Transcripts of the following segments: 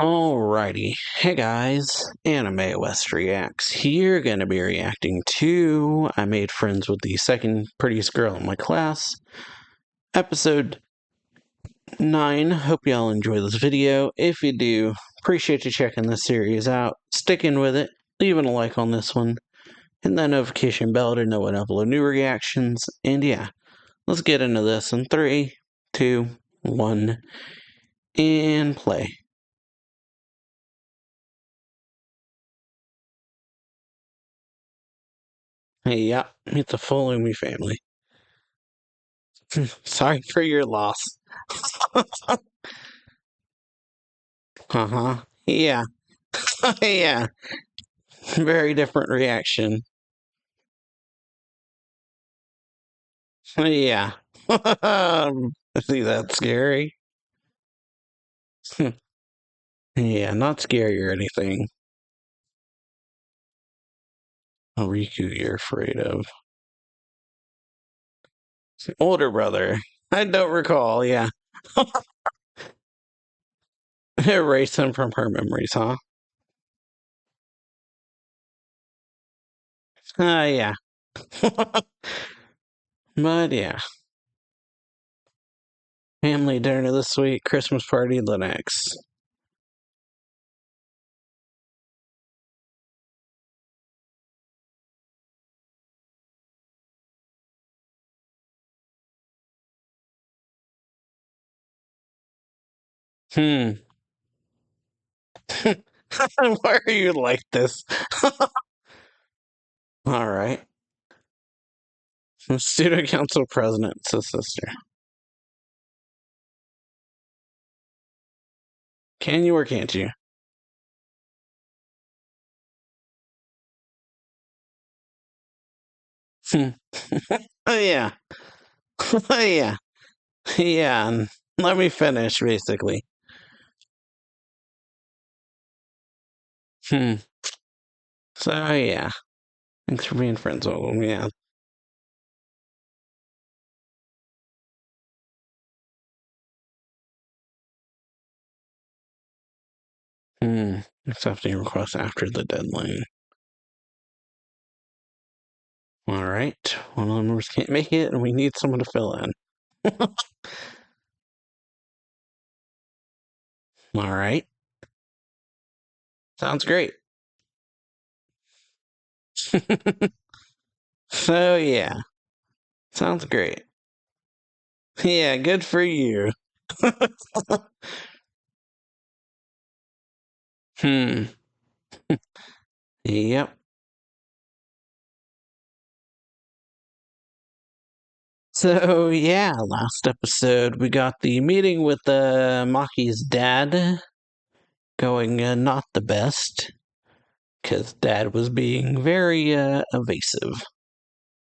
Alrighty, hey guys, AnimeWestReacts here, gonna be reacting to I Made Friends with the Second Prettiest Girl in my class, episode 9. Hope y'all enjoy this video. If you do, appreciate you checking this series out, sticking with it, leaving a like on this one, hit that notification bell to know when I upload new reactions, and yeah, let's get into this in 3, 2, 1, and play. Hey, yeah, meet the full Umi family. Sorry for your loss. Uh-huh. Yeah. Yeah. Very different reaction. Yeah. See, that's scary. Yeah, not scary or anything. A Riku you're afraid of. Older brother. I don't recall, yeah. Erase him from her memories, huh? Yeah. But yeah. Family dinner this week, Christmas party the next. Hmm. Why are you like this? All right. Student council president's sister. Can you or can't you? Oh yeah. Oh yeah. Yeah. Let me finish, basically. Hmm. So yeah. Thanks for being friends with them. Yeah. Hmm. Accepting requests after the deadline. All right. One of the members can't make it, and we need someone to fill in. All right. Sounds great. So yeah. Sounds great. Yeah, good for you. Hmm. Yep. So yeah, last episode we got the meeting with Maki's dad going not the best because dad was being very evasive.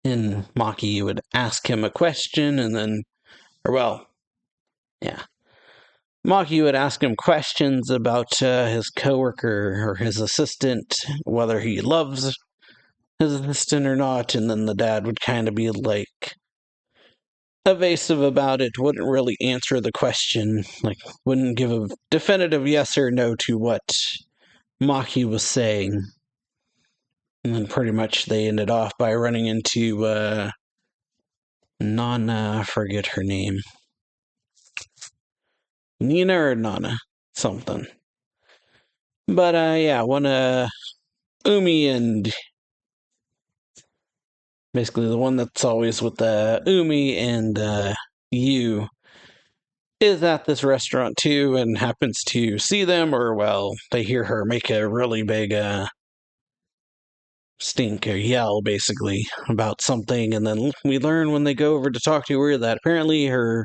And Maki would ask him a question and then, or well, yeah, Maki would ask him questions about his coworker or his assistant, whether he loves his assistant or not, and then the dad would kind of be like evasive about it, wouldn't really answer the question, like wouldn't give a definitive yes or no to what Maki was saying. And then pretty much they ended off by running into Nana, I forget her name. Nina or Nana, something. But yeah, one Umi and basically the one that's always with Umi and Yu is at this restaurant too and happens to see them, or well, they hear her make a really big stink or yell basically about something, and then we learn when they go over to talk to her that apparently her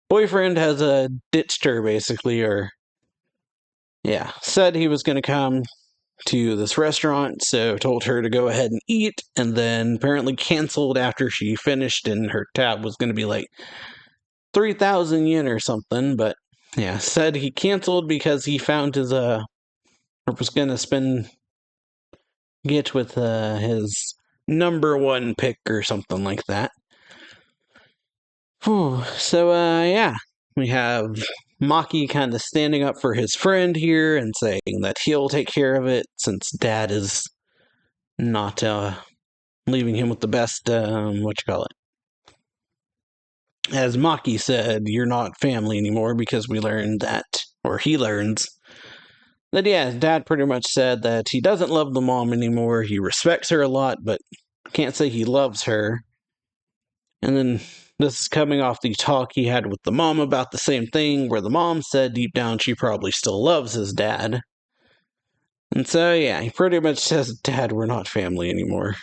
boyfriend has ditched her basically, or yeah, said he was going to come to this restaurant, so told her to go ahead and eat, and then apparently canceled after she finished, and her tab was going to be like 3,000 yen or something, but yeah, said he canceled because he found his or was going to get with his number one pick or something like that. Whew. So yeah, we have Maki kind of standing up for his friend here and saying that he'll take care of it since Dad is not leaving him with the best, as Maki said, you're not family anymore because we learned that, or he learns, that yeah, his dad pretty much said that he doesn't love the mom anymore. He respects her a lot, but can't say he loves her. And then this is coming off the talk he had with the mom about the same thing, where the mom said deep down she probably still loves his dad. And so, yeah, he pretty much says, Dad, we're not family anymore.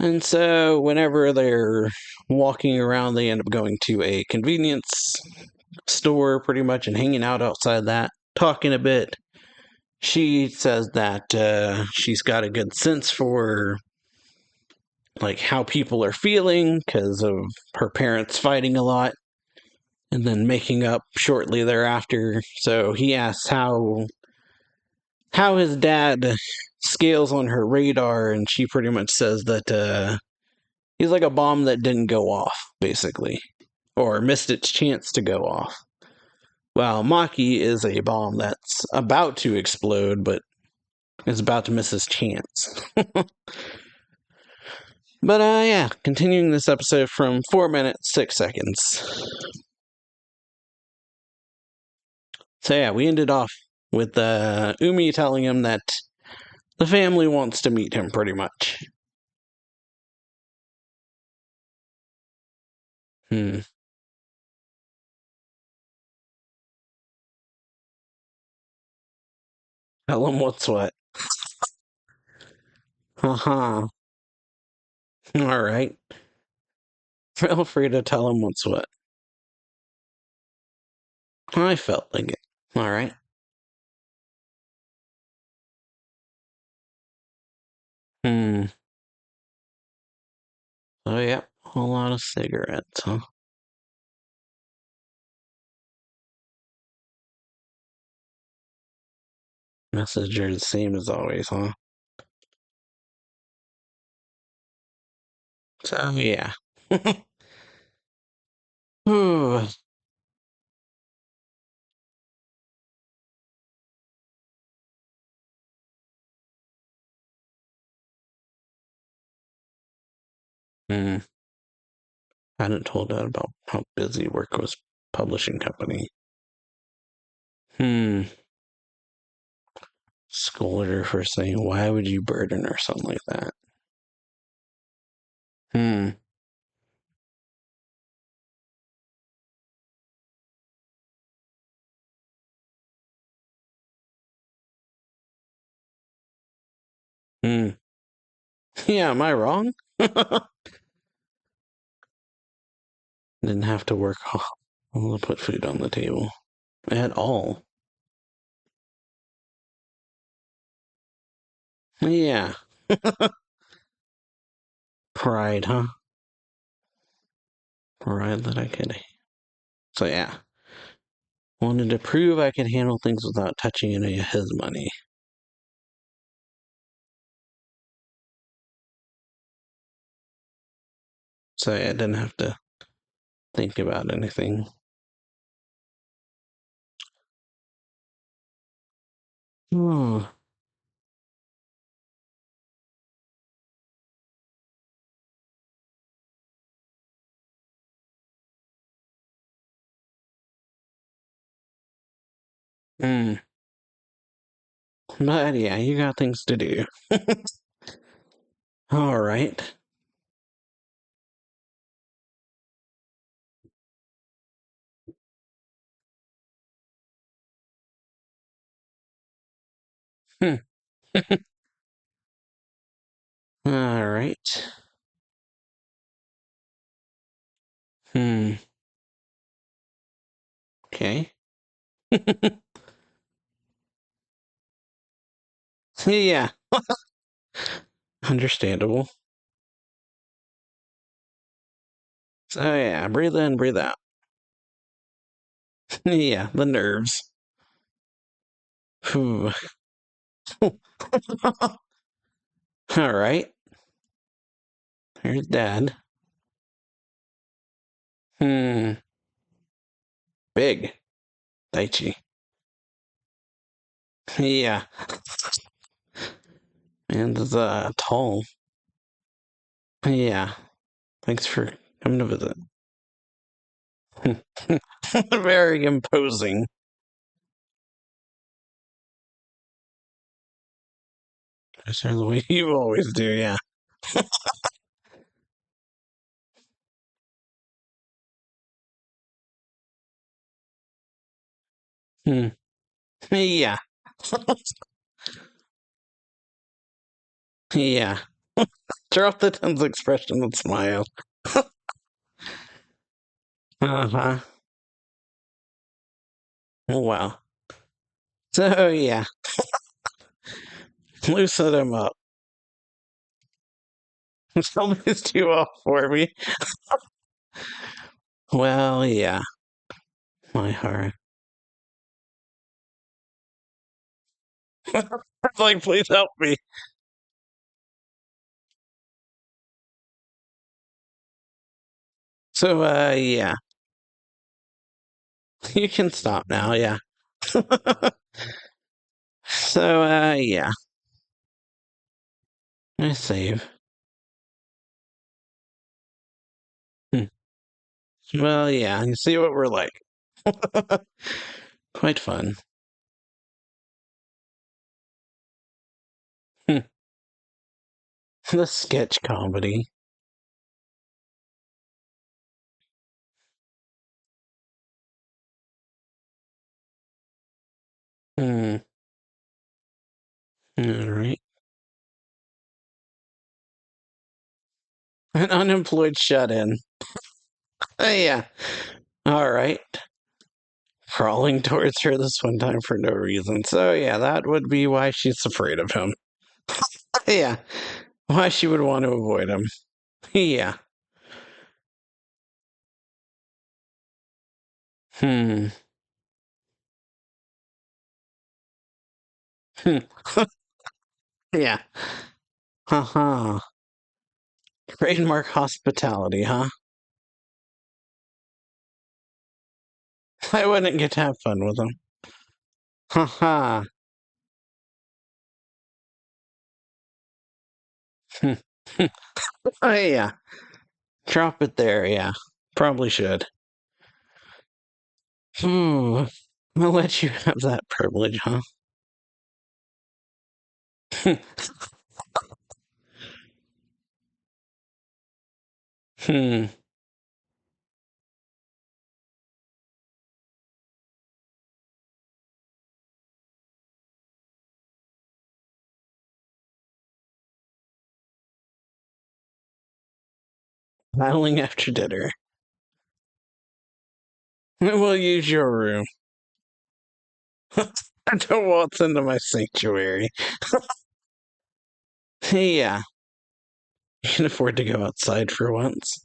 And so, whenever they're walking around, they end up going to a convenience store, pretty much, and hanging out outside that, talking a bit. She says that she's got a good sense for like how people are feeling because of her parents fighting a lot and then making up shortly thereafter. So he asks how his dad scales on her radar, and she pretty much says that he's like a bomb that didn't go off, basically, or missed its chance to go off. While Maki is a bomb that's about to explode, but is about to miss his chance. But yeah, continuing this episode from 4 minutes, 6 seconds. So yeah, we ended off with Umi telling him that the family wants to meet him, pretty much. Hmm. Tell him what's what. Uh-huh. Alright. Feel free to tell him what's what. I felt like it. Alright. Hmm. Oh, yeah. A whole lot of cigarettes, huh? Message are the same as always, huh? So, yeah. Ooh. Hmm. I hadn't told Dad about how busy work was publishing company. Hmm. Scolded her for saying, why would you burden her, something like that. Hmm. Hmm. Yeah, am I wrong? Didn't have to work to put food on the table. At all. Yeah. Pride, huh? Pride that I could. So, yeah. Wanted to prove I could handle things without touching any of his money. So, yeah, I didn't have to think about anything. Hmm. Hmm. But, yeah, you got things to do. All right. Hmm. All right. Hmm. Okay. Yeah. Understandable. So, yeah, breathe in, breathe out. Yeah, the nerves. Phew. All right. Here's Dad. Hmm. big. Daichi. Yeah. And tall. Yeah. Thanks for coming to visit. Very imposing. That's the way you always do, yeah. Hmm. Yeah. Yeah. Drop the tense expression and smile. Uh-huh. Wow. So, yeah. Loosen him up. Somebody's too off for me. Well, yeah. My heart. Like, please help me. So, yeah. You can stop now, yeah. So, yeah. I save. Hmm. Well, yeah. You see what we're like. Quite fun. Hmm. The sketch comedy. Hmm. All right. An unemployed shut-in. Yeah. All right. Crawling towards her this one time for no reason. So, yeah, that would be why she's afraid of him. Yeah. Why she would want to avoid him. Yeah. Hmm. Hmm. Yeah. Haha. Trademark hospitality, huh? I wouldn't get to have fun with him. Haha. Hmm. Oh, yeah. Drop it there, yeah. Probably should. Hmm. I'll let you have that privilege, huh? Hmm. Battling after dinner. We'll use your room. I don't waltz into my sanctuary. Yeah. You can afford to go outside for once.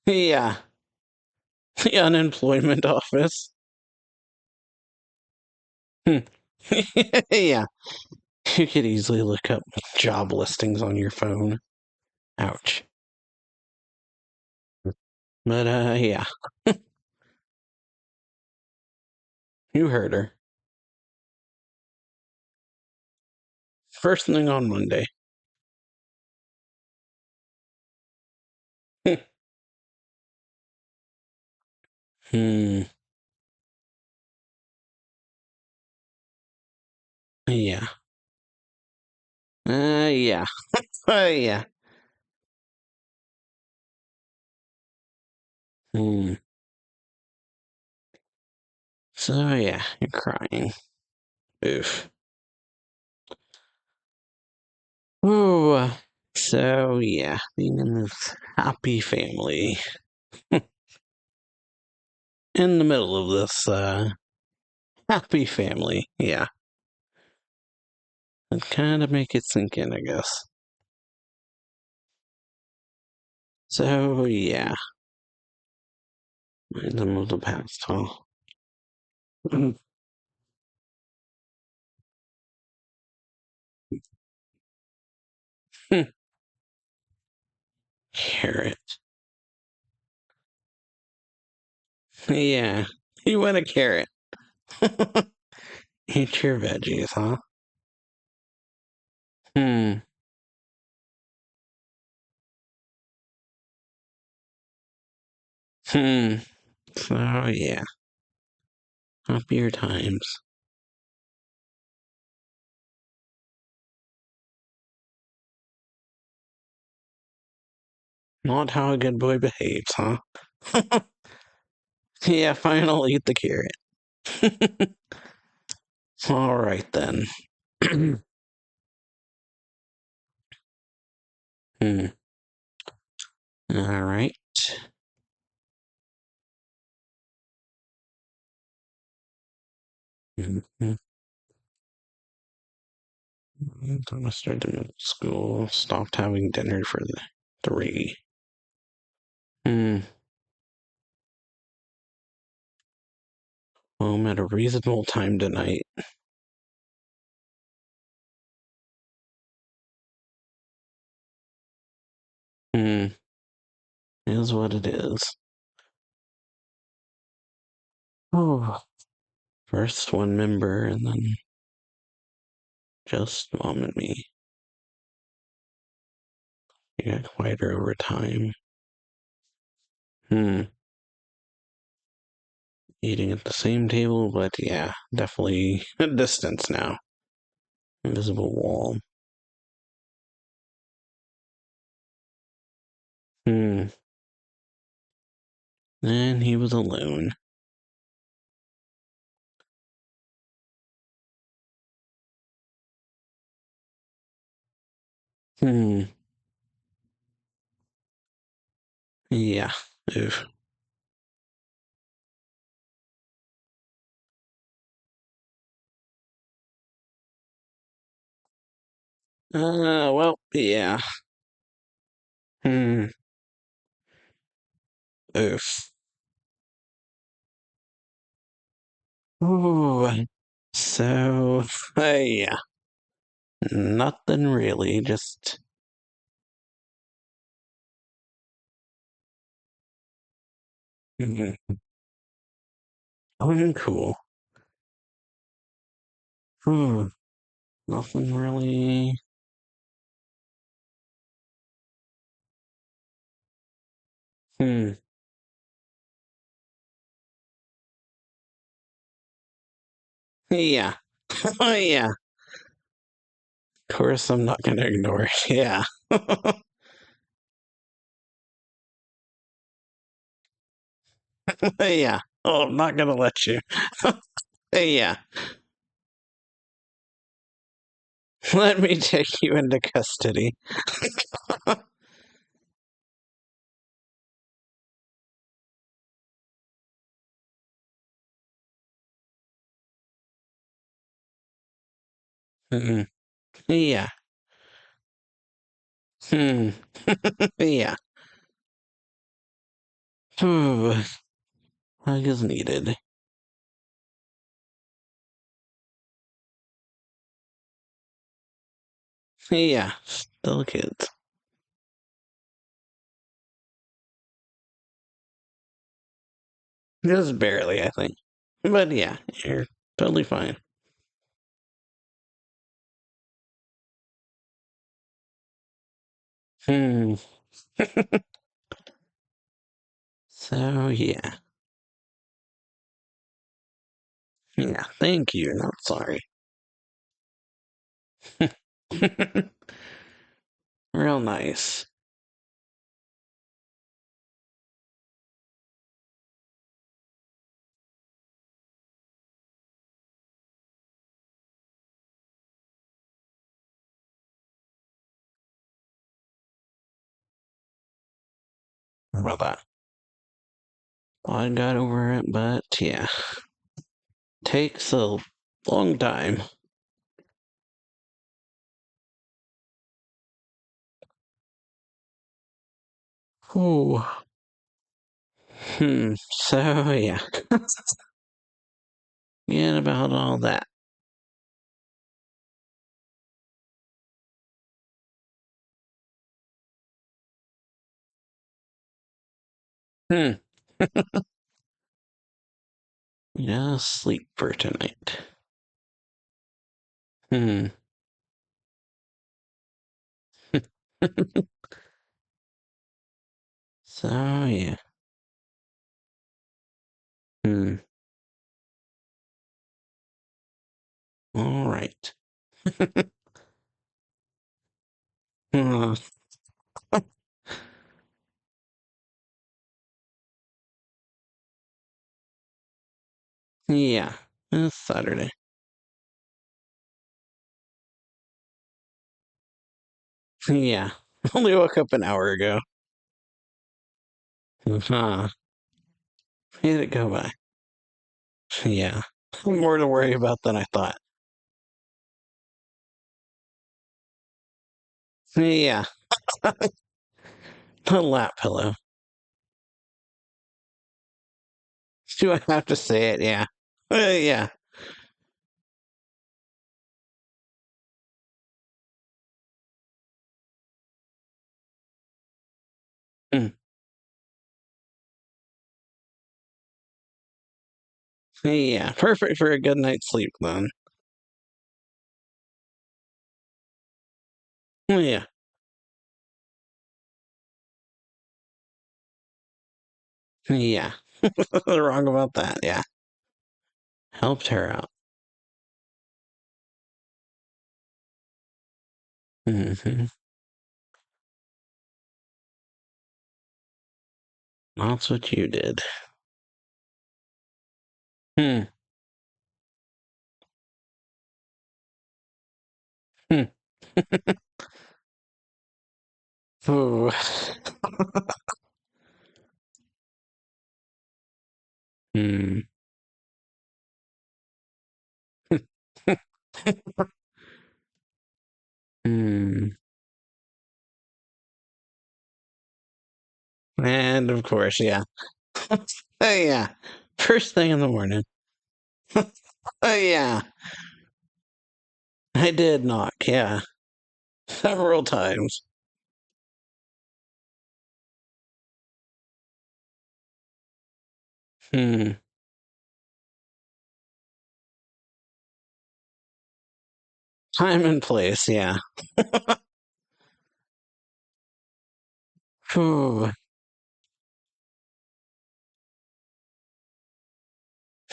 Yeah. The unemployment office. Hmm. Yeah. You could easily look up job listings on your phone. Ouch. But, yeah. You heard her. First thing on Monday. Hmm. Yeah. Yeah. Yeah. Hmm. So, yeah, you're crying. Oof. Ooh. So, yeah, being in this happy family. In the middle of this, happy family. Yeah. And kind of make it sink in, I guess. So, yeah. Random of the past, huh? Carrot. Yeah. You want a carrot. Eat your veggies, huh? Hmm. Hmm. So, yeah. Happier times. Not how a good boy behaves, huh? Yeah, fine, I'll eat the carrot. All right, then. Hmm. All right. Mhm. I started middle school, stopped having dinner for the 3. Hmm. Home at a reasonable time tonight. Hmm. Is what it is. Oh. First one member, and then just mom and me. It got quieter over time. Hmm. Eating at the same table, but yeah, definitely a distance now. Invisible wall. Hmm. And he was alone. Hmm. Yeah. Oof. Well, yeah. Hmm. Oof. Ooh. So, yeah. Nothing really, just uncool. Hmm. Nothing really. Hmm. Yeah. Yeah. Of course, I'm not gonna ignore it. Yeah. Yeah. Oh, I'm not gonna let you. Yeah. Let me take you into custody. Hmm. Yeah. Hmm. Yeah. Ooh, hug is needed. Yeah. Still kids. Just barely, I think. But yeah, you're totally fine. Hmm. So yeah. Yeah. Thank you. Not sorry. Real nice. How about that? I got over it, but yeah. Takes a long time. Ooh. Hmm. So yeah. Forget about all that. Hmm. Yeah, sleep for tonight. Hmm. So, yeah. Hmm. All right. Uh, yeah. It's Saturday. Yeah. Only woke up an hour ago. Huh. How did it go by? Yeah. More to worry about than I thought. Yeah. A lap pillow. Do I have to say it? Yeah. Yeah. Mm. Yeah. Perfect for a good night's sleep then. Yeah. Yeah. Wrong about that. Yeah. Helped her out. Hmm. That's what you did. Hmm. Hmm. Ooh. Hmm. Hmm. And of course, yeah. Yeah. First thing in the morning. Yeah. I did knock. Yeah. Several times. Hmm. Time and place. Yeah. Phew.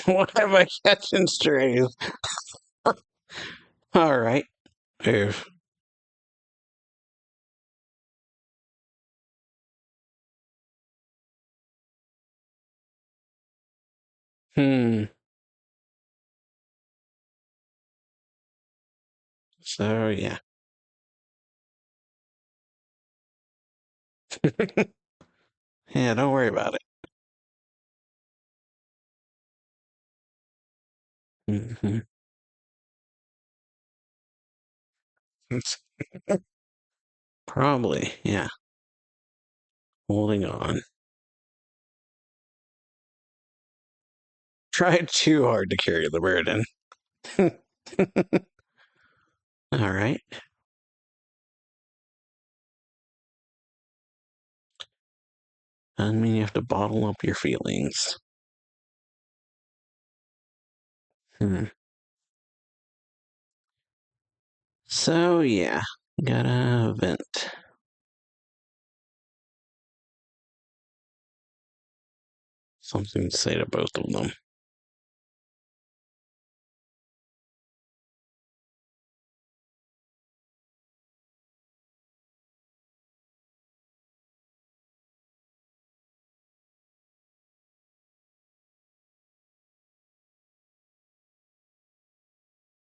Why am I catching strays? All right. Oof. Hmm. So yeah. Yeah. Don't worry about it. Hmm. Probably. Yeah. Holding on. Tried too hard to carry the burden. All right. I mean, you have to bottle up your feelings. Hmm. So yeah, gotta vent. Something to say to both of them.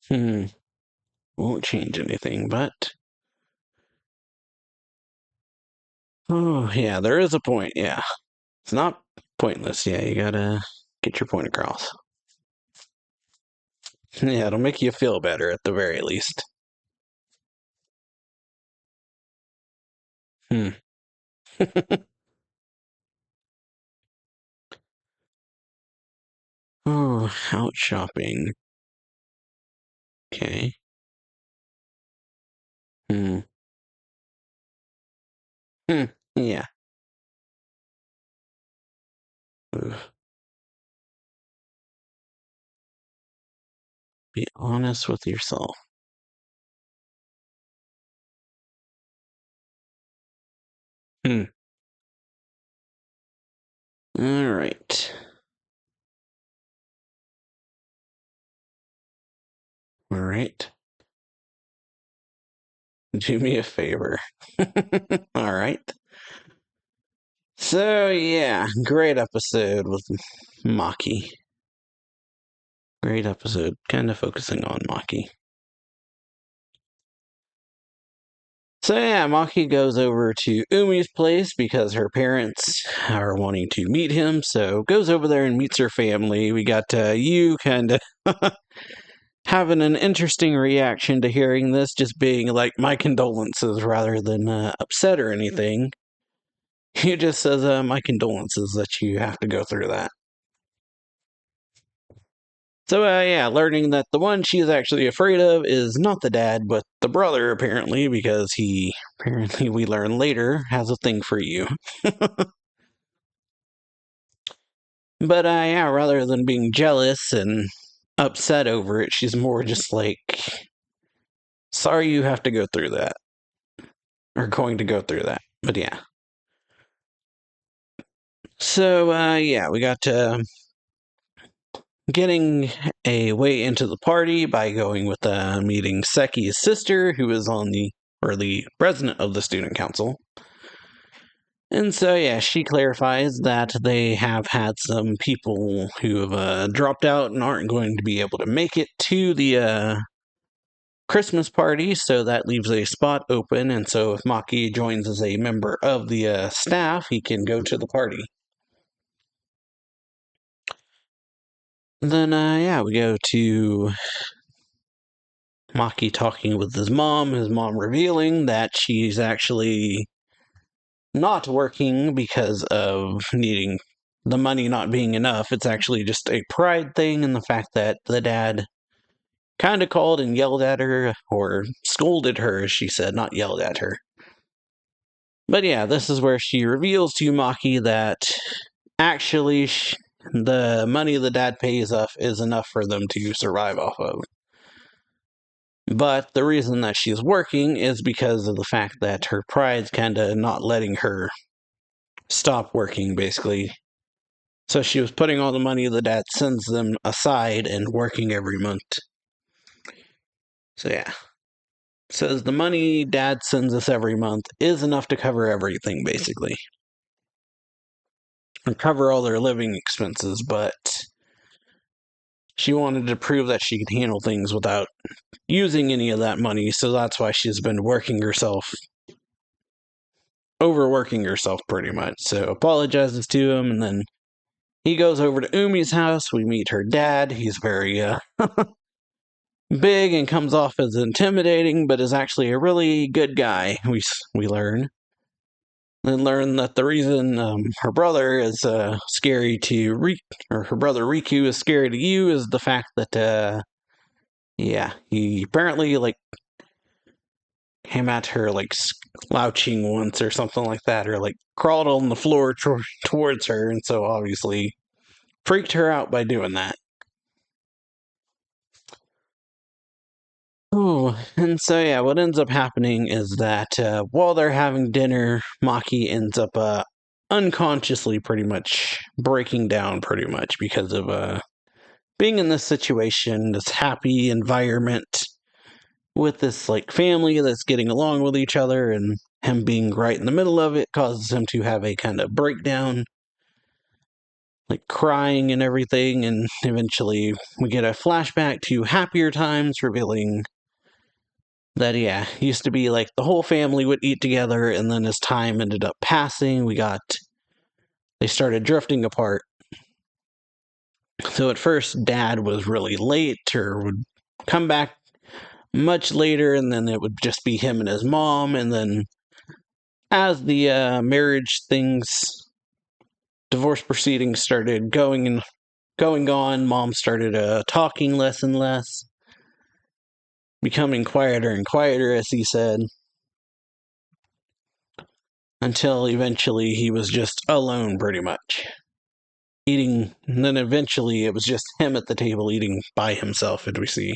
Hmm. Won't change anything, but oh yeah, there is a point. Yeah, it's not pointless. Yeah, you gotta get your point across. Yeah, it'll make you feel better at the very least. Hmm. Oh, out shopping. Okay. Hmm. Hmm. Yeah. Ugh. Be honest with yourself. All right. All right. Do me a favor. All right. So, yeah, great episode with Maki. Great episode, kind of focusing on Maki. So yeah, Maki goes over to Umi's place because her parents are wanting to meet him, so goes over there and meets her family. We got Yu kind of having an interesting reaction to hearing this, just being like, my condolences, rather than upset or anything. He just says, my condolences that you have to go through that. So, yeah, learning that the one she's actually afraid of is not the dad, but the brother, apparently, because he, apparently, we learn later, has a thing for you. But, yeah, rather than being jealous and upset over it, she's more just like, sorry you have to go through that. Or going to go through that. But, yeah. So, yeah, we got getting a way into the party by going with meeting Seki's sister, who is on the president of the student council. And so, yeah, she clarifies that they have had some people who have dropped out and aren't going to be able to make it to the Christmas party, so that leaves a spot open. And so, if Maki joins as a member of the staff, he can go to the party. Then, yeah, we go to Maki talking with his mom revealing that she's actually not working because of needing the money not being enough. It's actually just a pride thing, and the fact that the dad kind of called and yelled at her, or scolded her, as she said, not yelled at her. But yeah, this is where she reveals to Maki that actually the money the dad pays off is enough for them to survive off of. But the reason that she's working is because of the fact that her pride's kind of not letting her stop working, basically. So she was putting all the money the dad sends them aside and working every month. So yeah. Says the money dad sends us every month is enough to cover everything, basically. And cover all their living expenses, but she wanted to prove that she could handle things without using any of that money, so that's why she's been working herself, overworking herself pretty much. So apologizes to him, and then he goes over to Umi's house. We meet her dad. He's very big and comes off as intimidating, but is actually a really good guy, we learn. Then learn that the reason her brother is scary to her brother Riku is scary to you is the fact that yeah, he apparently like came at her like slouching once or something like that, or like crawled on the floor towards her, and so obviously freaked her out by doing that. Oh, and so yeah, what ends up happening is that while they're having dinner, Maki ends up unconsciously pretty much breaking down pretty much because of being in this situation, this happy environment with this like family that's getting along with each other, and him being right in the middle of it causes him to have a kind of breakdown, like crying and everything, and eventually we get a flashback to happier times, revealing that, yeah, used to be like the whole family would eat together, and then as time ended up passing, they started drifting apart. So at first, Dad was really late, or would come back much later, and then it would just be him and his mom, and then as the marriage things, divorce proceedings started going on, Mom started talking less and less, becoming quieter and quieter, as he said, until eventually he was just alone pretty much. eating, and then eventually it was just him at the table eating by himself, and we see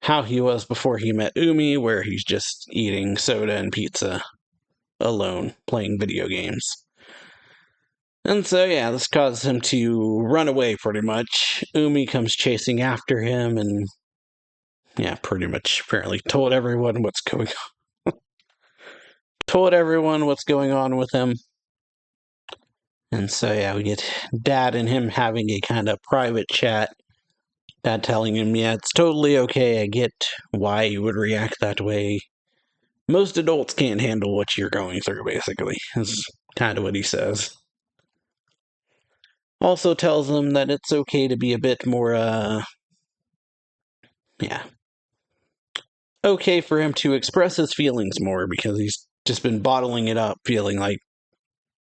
how he was before he met Umi, where he's just eating soda and pizza alone, playing video games. And so, yeah, this causes him to run away pretty much. Umi comes chasing after him and, yeah, pretty much apparently told everyone what's going on. Told everyone what's going on with him. And so, yeah, we get Dad and him having a kind of private chat. Dad telling him, yeah, it's totally okay. I get why you would react that way. Most adults can't handle what you're going through, basically, is kind of what he says. Also tells him that it's okay to be a bit more, okay for him to express his feelings more, because he's just been bottling it up, feeling like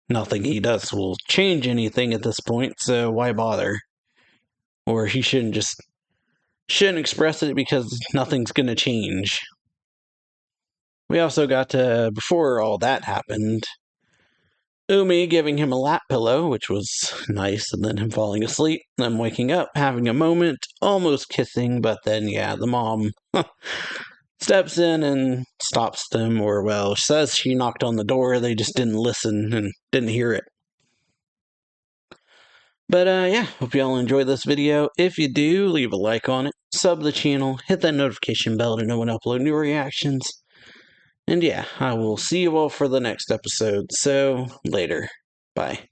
nothing he does will change anything at this point, so why bother? Or he shouldn't express it because nothing's gonna change. We also got to, before all that happened, Umi giving him a lap pillow, which was nice, and then him falling asleep, then waking up, having a moment, almost kissing, but then, yeah, the mom steps in and stops them, or, well, says she knocked on the door, they just didn't listen and didn't hear it. But, yeah, hope you all enjoyed this video. If you do, leave a like on it, sub the channel, hit that notification bell to know when I upload new reactions. And yeah, I will see you all for the next episode, so later. Bye.